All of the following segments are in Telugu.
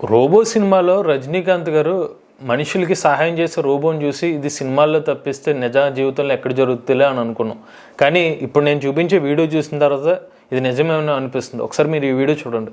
రోబో సినిమాలో రజనీకాంత్ గారు మనుషులకి సహాయం చేసే రోబోని చూసి ఇది సినిమాల్లో తప్పిస్తే నిజ జీవితంలో ఎక్కడ జరుగుతుందిలే అని అనుకున్నాం. కానీ ఇప్పుడు నేను చూపించే వీడియో చూసిన తర్వాత ఇది నిజమేమో అనిపిస్తుంది. ఒకసారి మీరు ఈ వీడియో చూడండి.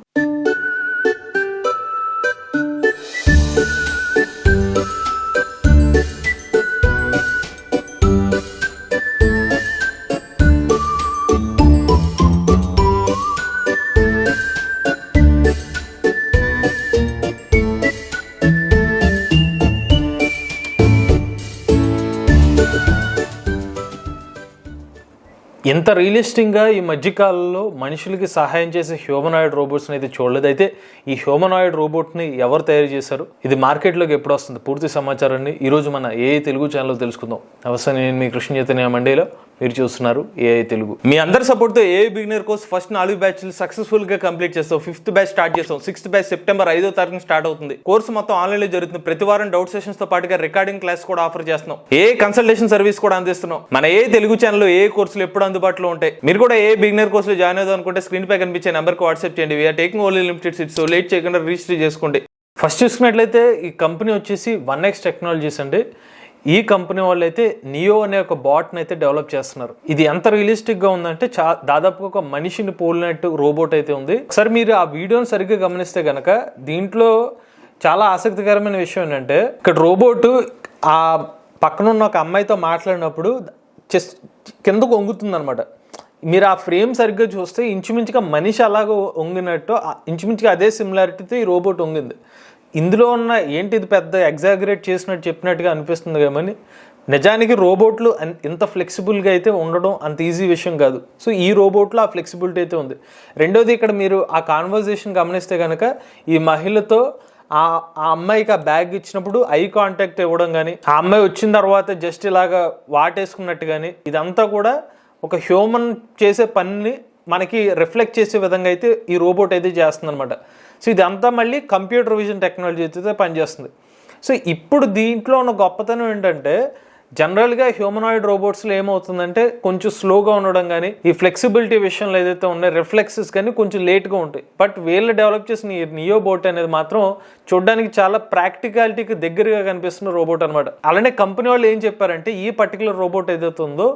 ఎంత రియలిస్టిక్గా ఈ మధ్యకాలంలో మనుషులకి సహాయం చేసే హ్యూమనాయిడ్ రోబోట్స్ని అయితే చూడలేదు. అయితే ఈ హ్యూమనాయిడ్ రోబోట్ని ఎవరు తయారు చేశారు, ఇది మార్కెట్లోకి ఎప్పుడు వస్తుంది, పూర్తి సమాచారాన్ని ఈరోజు మన ఏఐ తెలుగు ఛానల్లో తెలుసుకుందాం. నమస్తే, నేను మీ కృష్ణ చైతన్య మండేలో, మీరు చూస్తున్నారు ఏఐ తెలుగు. మీ అందరి సపోర్ట్తో ఏఐ బిగినర్ కోర్స్ ఫస్ట్ 4 బ్యాచ్లు సక్సెస్ఫుల్గా కంప్లీట్ చేస్తాం. 5th బ్యాచ్ స్టార్ట్ చేస్తాం. 6th బ్యాచ్ సెప్టెంబర్ 5వ తారీఖున స్టార్ట్ అవుతుంది. కోర్సు మొత్తం ఆన్లైన్లో జరుగుతుంది. ప్రతి వారం డౌట్ సెషన్స్ తో పాటుగా రికార్డింగ్ క్లాస్ కూడా ఆఫర్ చేస్తున్నాం. ఏఐ కన్సల్టేషన్ సర్వీస్ కూడా అందిస్తున్నాం. మన ఏఐ తెలుగు ఛానల్లో ఏ కోర్సులు ఎప్పుడు అందుబాటులో ఉంటాయి. మీరు కూడా ఏ బిగినర్ కోర్సులో జాయిన్ అవుదాం అనుకుంటే స్క్రీన్ పై కనిపించే నెంబర్కి వాట్సాప్ చేయండి. We're taking only limited seats. So late చేయకుండా రిజిస్టర్ చేసుకోండి. ఫస్ట్ చూసుకున్నట్లయితే ఈ కంపెనీ వచ్చేసి 1X టెక్నాలజీస్ అండి. ఈ కంపెనీ వాళ్ళు అయితే నియో అనే ఒక బాట్ని అయితే డెవలప్ చేస్తున్నారు. ఇది ఎంత రియలిస్టిక్గా ఉందంటే దాదాపుగా ఒక మనిషిని పోలినట్టు రోబోట్ అయితే ఉంది. ఒకసారి మీరు ఆ వీడియోని సరిగ్గా గమనిస్తే కనుక దీంట్లో చాలా ఆసక్తికరమైన విషయం ఏంటంటే, ఇక్కడ రోబోట్ ఆ పక్కన ఉన్న ఒక అమ్మాయితో మాట్లాడినప్పుడు చెస్ట్ కిందకు వంగుతుంది అనమాట. మీరు ఆ ఫ్రేమ్ సరిగ్గా చూస్తే ఇంచుమించుగా మనిషి అలాగ వంగినట్టు ఇంచుమించుగా అదే సిమిలారిటీతో ఈ రోబోట్ వంగింది. ఇందులో ఉన్న ఏంటి ఇది పెద్ద ఎగ్జాగరేట్ చేసినట్టు చెప్పినట్టుగా అనిపిస్తుంది కానీ నిజానికి రోబోట్లు ఇంత ఫ్లెక్సిబుల్గా అయితే ఉండడం అంత ఈజీ విషయం కాదు. సో ఈ రోబోట్లో ఆ ఫ్లెక్సిబిలిటీ అయితే ఉంది. రెండోది, ఇక్కడ మీరు ఆ కాన్వర్జేషన్ గమనిస్తే కనుక ఈ మహిళతో ఆ అమ్మాయికి ఆ బ్యాగ్ ఇచ్చినప్పుడు ఐ కాంటాక్ట్ ఇవ్వడం కానీ, ఆ అమ్మాయి వచ్చిన తర్వాత జస్ట్ ఇలాగా వాటేసుకున్నట్టు కానీ, ఇదంతా కూడా ఒక హ్యూమన్ చేసే పనిని మనకి రిఫ్లెక్ట్ చేసే విధంగా అయితే ఈ రోబోట్ అయితే చేస్తుంది అనమాట. సో ఇదంతా మళ్ళీ కంప్యూటర్ విజన్ టెక్నాలజీ అయితే పనిచేస్తుంది. సో ఇప్పుడు దీంట్లో ఉన్న గొప్పతనం ఏంటంటే, జనరల్గా హ్యూమనాయిడ్ రోబోట్స్లో ఏమవుతుందంటే కొంచెం స్లోగా ఉండడం కానీ, ఈ ఫ్లెక్సిబిలిటీ విషయంలో ఏదైతే ఉన్నాయో రిఫ్లెక్సెస్ కానీ కొంచెం లేట్గా ఉంటాయి. బట్ వీళ్ళు డెవలప్ చేసిన ఈ నియో బోట్ అనేది మాత్రం చూడడానికి చాలా ప్రాక్టికాలిటీకి దగ్గరగా కనిపిస్తున్న రోబోట్ అనమాట. అలానే కంపెనీ వాళ్ళు ఏం చెప్పారంటే, ఈ పర్టికులర్ రోబోట్ ఏదైతే ఉందో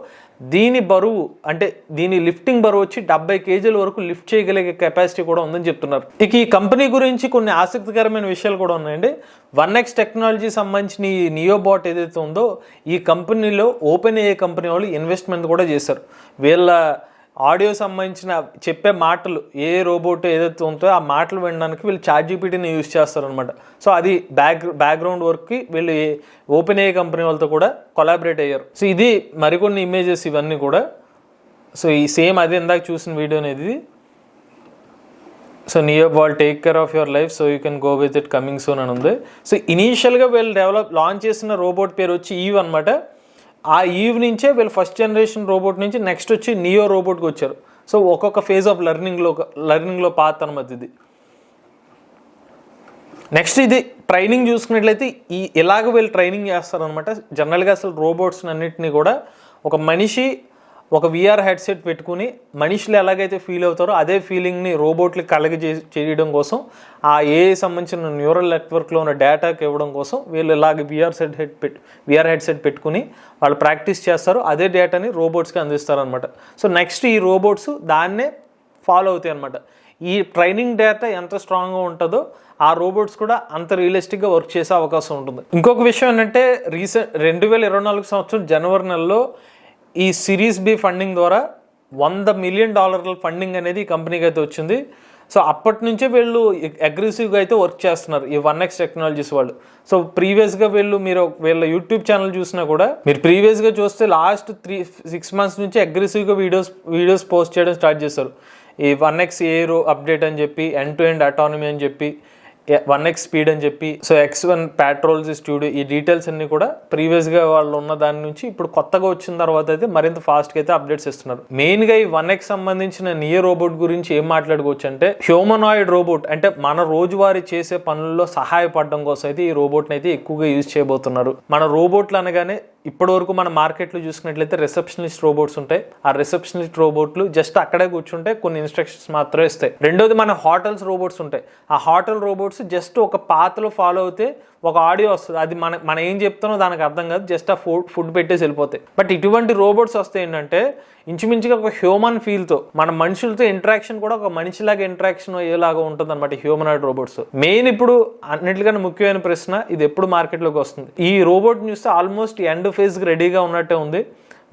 దీని బరువు అంటే దీని లిఫ్టింగ్ బరువు వచ్చి 70 kg వరకు లిఫ్ట్ చేయగలిగే కెపాసిటీ కూడా ఉందని చెప్తున్నారు. ఇక ఈ కంపెనీ గురించి కొన్ని ఆసక్తికరమైన విషయాలు కూడా ఉన్నాయండి. 1X టెక్నాలజీ సంబంధించిన ఈ నియో బాట్ ఏదైతే ఉందో ఈ కంపెనీలో ఓపెన్ ఏఐ కంపెనీ వాళ్ళు ఇన్వెస్ట్మెంట్ కూడా చేశారు. వీళ్ళ ఆడియో సంబంధించిన చెప్పే మాటలు ఏ రోబోట్ ఏదైతే ఉందో ఆ మాటలు వినడానికి వీళ్ళు ChatGPTని యూజ్ చేస్తారనమాట. సో అది బ్యాక్గ్రౌండ్ వర్క్కి వీళ్ళు ఓపెన్ ఏఐ కంపెనీ వాళ్ళతో కూడా కొలాబరేట్ అయ్యారు. సో ఇది మరికొన్ని ఇమేజెస్ ఇవన్నీ కూడా. సో ఈ సేమ్ అదే ఇందాక చూసిన వీడియో అనేది. So neo ball take care of your life so you can go with it coming soon అని ఉంది. సో ఇనీషియల్గా వీళ్ళు లాంచ్ చేసిన రోబోట్ పేరు వచ్చి ఈవ్ అనమాట. ఆ ఈవ్ నుంచే వీళ్ళు ఫస్ట్ జనరేషన్ రోబోట్ నుంచి నెక్స్ట్ వచ్చి నియో రోబోట్కి వచ్చారు. సో ఒక్కొక్క ఫేజ్ ఆఫ్ లెర్నింగ్లో పాత్ అనమాట ఇది. నెక్స్ట్ ఇది ట్రైనింగ్ చూసుకున్నట్లయితే ఇలాగ వీళ్ళు ట్రైనింగ్ చేస్తారనమాట. జనరల్గా అసలు రోబోట్స్ అన్నింటినీ కూడా ఒక మనిషి ఒక VR హెడ్సెట్ పెట్టుకుని మనుషులు ఎలాగైతే ఫీల్ అవుతారో అదే ఫీలింగ్ని రోబోట్లకి చేయడం కోసం ఆ ఏఐ సంబంధించిన న్యూరల్ నెట్వర్క్లో ఉన్న డేటాకి ఇవ్వడం కోసం వీళ్ళు ఇలాగ VR హెడ్సెట్ పెట్టుకుని వాళ్ళు ప్రాక్టీస్ చేస్తారు. అదే డేటాని రోబోట్స్కి అందిస్తారనమాట. సో నెక్స్ట్ ఈ రోబోట్స్ దాన్నే ఫాలో అవుతాయి అనమాట. ఈ ట్రైనింగ్ డేటా ఎంత స్ట్రాంగ్గా ఉంటుందో ఆ రోబోట్స్ కూడా అంత రియలిస్టిక్గా వర్క్ చేసే అవకాశం ఉంటుంది. ఇంకొక విషయం ఏంటంటే, 2024 సంవత్సరం జనవరి నెలలో ఈ సిరీస్ B ఫండింగ్ ద్వారా $100 million ఫండింగ్ అనేది ఈ కంపెనీకి అయితే వచ్చింది. సో అప్పటి నుంచే వీళ్ళు అగ్రెసివ్గా అయితే వర్క్ చేస్తున్నారు ఈ 1X టెక్నాలజీస్ వాళ్ళు. సో ప్రీవియస్గా మీరు వీళ్ళ యూట్యూబ్ ఛానల్ చూసినా కూడా మీరు ప్రీవియస్గా చూస్తే లాస్ట్ 6 months నుంచి అగ్రెసివ్గా వీడియోస్ పోస్ట్ చేయడం స్టార్ట్ చేశారు. ఈ 1X ఏరో అప్డేట్ అని చెప్పి, end-to-end అటానమీ అని చెప్పి, 1X స్పీడ్ అని చెప్పి, సో X1 పెట్రోల్స్ స్టూడియో, ఈ డీటెయిల్స్ అన్ని కూడా ప్రీవియస్గా వాళ్ళు ఉన్న దాని నుంచి ఇప్పుడు కొత్తగా వచ్చిన తర్వాత అయితే మరింత ఫాస్ట్గా అయితే అప్డేట్స్ ఇస్తున్నారు. మెయిన్గా ఈ 1X సంబంధించిన నియో రోబోట్ గురించి ఏం మాట్లాడుకోవచ్చు అంటే, హ్యూమనాయిడ్ రోబోట్ అంటే మన రోజువారీ చేసే పనుల్లో సహాయపడడం కోసం అయితే ఈ రోబోట్ని అయితే ఎక్కువగా యూజ్ చేయబోతున్నారు. మన రోబోట్లు అనగానే ఇప్పటి వరకు మన మార్కెట్లో చూసుకున్నట్లయితే రిసెప్షనిస్ట్ రోబోట్స్ ఉంటాయి. ఆ రిసెప్షనిస్ట్ రోబోట్లు జస్ట్ అక్కడే కూర్చుంటే కొన్ని ఇన్స్ట్రక్షన్స్ మాత్రమే ఇస్తాయి. రెండోది మన హోటల్స్ రోబోట్స్ ఉంటాయి. ఆ హోటల్ రోబోట్స్ జస్ట్ ఒక పాత్రలో ఫాలో అవుతే ఒక ఆడియో వస్తుంది, అది మనం ఏం చెప్తానో దానికి అర్థం కాదు, జస్ట్ ఆ ఫుడ్ పెట్టేసి వెళ్ళిపోతాయి. బట్ ఇటువంటి రోబోట్స్ వస్తే ఏంటంటే ఇంచుమించుగా ఒక హ్యూమన్ ఫీల్తో మన మనుషులతో ఇంటరాక్షన్ కూడా ఒక మనిషిలాగా ఇంటరాక్షన్ అయ్యేలాగా ఉంటుంది అనమాట హ్యూమనాయిడ్ రోబోట్స్. మెయిన్ ఇప్పుడు అన్నిటికన్నా ముఖ్యమైన ప్రశ్న, ఇది ఎప్పుడు మార్కెట్లోకి వస్తుంది? ఈ రోబోట్ చూస్తే ఆల్మోస్ట్ ఎండ్ ఫేజ్కి రెడీగా ఉన్నట్టే ఉంది.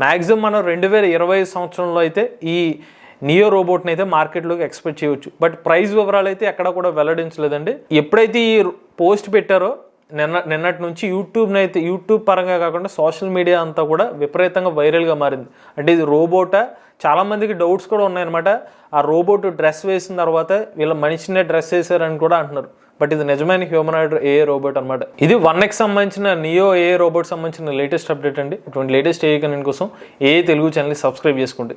మ్యాక్సిమం మనం 2020 సంవత్సరంలో అయితే ఈ నియో రోబోట్ని అయితే మార్కెట్లోకి ఎక్స్పెక్ట్ చేయవచ్చు. బట్ ప్రైస్ వివరాలు అయితే ఎక్కడ కూడా వెల్లడించలేదండి. ఎప్పుడైతే ఈ పోస్ట్ పెట్టారో నిన్నటి నుంచి యూట్యూబ్ పరంగా కాకుండా సోషల్ మీడియా అంతా కూడా విపరీతంగా వైరల్గా మారింది. అంటే ఇది రోబోటా, చాలామందికి డౌట్స్ కూడా ఉన్నాయన్నమాట. ఆ రోబోట్ డ్రెస్ వేసిన తర్వాత వీళ్ళ మనిషినే డ్రెస్ వేసారని కూడా అంటున్నారు. బట్ ఇది నిజమైన హ్యూమనాయిడ్ ఏఐ రోబోట్ అనమాట. ఇది 1X సంబంధించిన నియో ఏఐ రోబోట్ సంబంధించిన లేటెస్ట్ అప్డేట్ అండి. ఇటువంటి లేటెస్ట్ ఏఐ కనెంట్ కోసం ఏఐ తెలుగు ఛానల్ని సబ్స్క్రైబ్ చేసుకోండి.